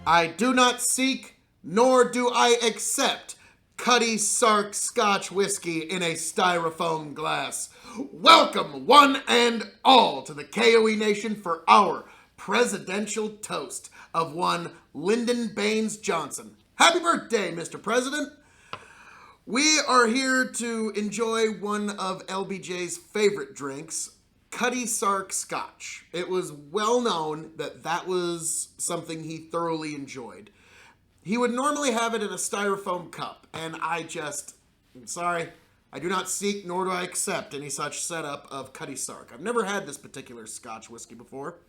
I do not seek, nor do I accept Cuddy Sark Scotch whiskey in a styrofoam glass. Welcome, one and all, to the K.O.E. Nation for our presidential toast of one Lyndon Baines Johnson. Happy birthday, Mr. President. We are here to enjoy one of LBJ's favorite drinks, Cuddy Sark Scotch. It was well known that that was something he thoroughly enjoyed. He would normally have it in a styrofoam cup, and I'm sorry, I do not seek nor do I accept any such setup of Cuddy Sark. I've never had this particular Scotch whiskey before.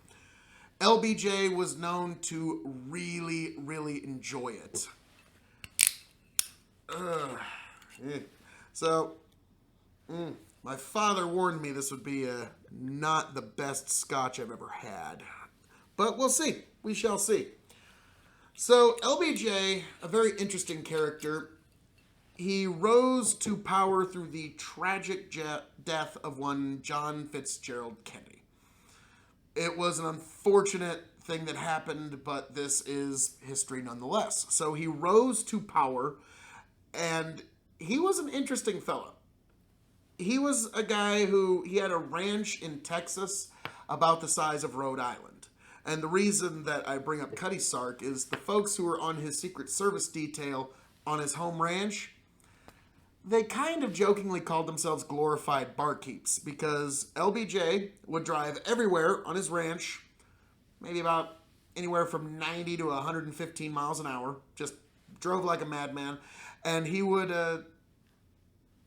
LBJ was known to really, really enjoy it. So, my father warned me this would be not the best Scotch I've ever had. But we'll see. We shall see. So, LBJ, a very interesting character. He rose to power through the tragic death of one John Fitzgerald Kennedy. It was an unfortunate thing that happened, but this is history nonetheless. So he rose to power, and he was an interesting fellow. He was a guy he had a ranch in Texas about the size of Rhode Island. And the reason that I bring up Cuddy Sark is the folks who were on his Secret Service detail on his home ranch, they kind of jokingly called themselves glorified barkeeps because LBJ would drive everywhere on his ranch, maybe about anywhere from 90 to 115 miles an hour, just drove like a madman, and he would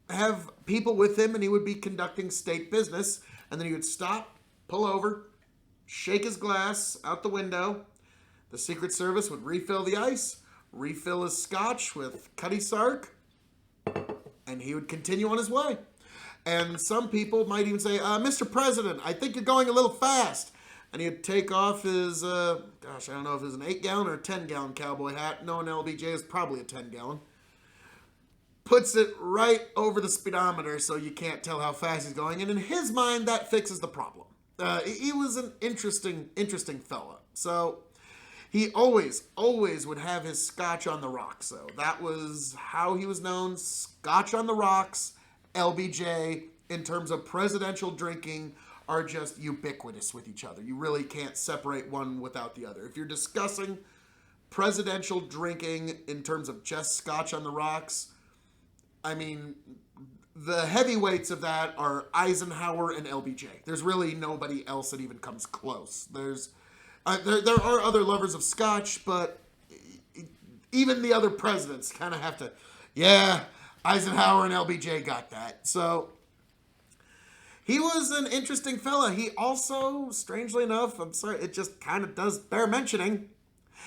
have people with him, and he would be conducting state business, and then he would stop, pull over, shake his glass out the window. The Secret Service would refill the ice, refill his scotch with Cuddy Sark, and he would continue on his way. And some people might even say, Mr. President, I think you're going a little fast. And he'd take off his, I don't know if it was an 8-gallon or a 10-gallon cowboy hat. Knowing LBJ is probably a 10-gallon. Puts it right over the speedometer so you can't tell how fast he's going. And in his mind, that fixes the problem. He was an interesting fella. So he always would have his scotch on the rocks. So that was how he was known. Scotch on the rocks, LBJ, in terms of presidential drinking, are just ubiquitous with each other. You really can't separate one without the other. If you're discussing presidential drinking in terms of just scotch on the rocks, I mean, the heavyweights of that are Eisenhower and LBJ. There's really nobody else that even comes close. There are other lovers of scotch, but even the other presidents kind of have to, Eisenhower and LBJ got that. So he was an interesting fella. He also, strangely enough, I'm sorry, it just kind of does bear mentioning,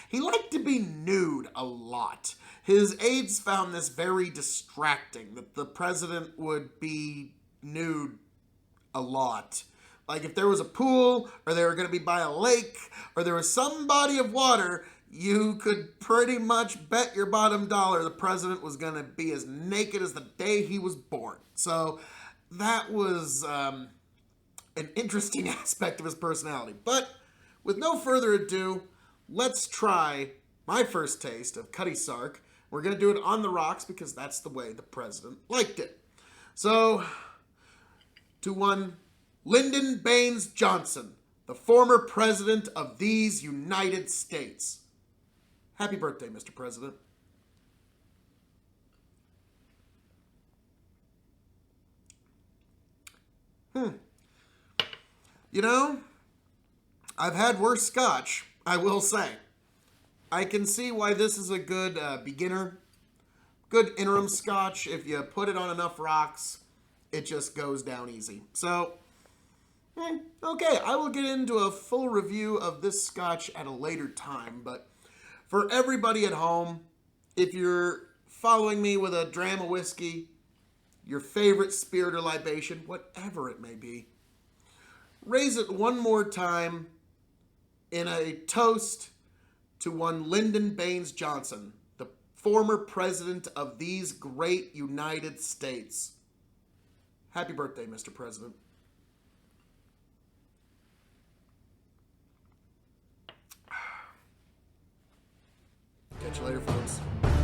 he liked to be nude a lot. His aides found this very distracting, that the president would be nude a lot. Like if there was a pool, or they were going to be by a lake, or there was some body of water, you could pretty much bet your bottom dollar the president was going to be as naked as the day he was born. So that was an interesting aspect of his personality. But with no further ado, let's try my first taste of Cuddy Sark. We're going to do it on the rocks because that's the way the president liked it. So, to one Lyndon Baines Johnson, the former president of these United States. Happy birthday, Mr. President. You know, I've had worse scotch, I will say. I can see why this is a good beginner, good interim scotch. If you put it on enough rocks, it just goes down easy. So, okay, I will get into a full review of this scotch at a later time, but for everybody at home, if you're following me with a dram of whiskey, your favorite spirit or libation, whatever it may be, raise it one more time in a toast to one Lyndon Baines Johnson, the former president of these great United States. Happy birthday, Mr. President. Catch you later, folks.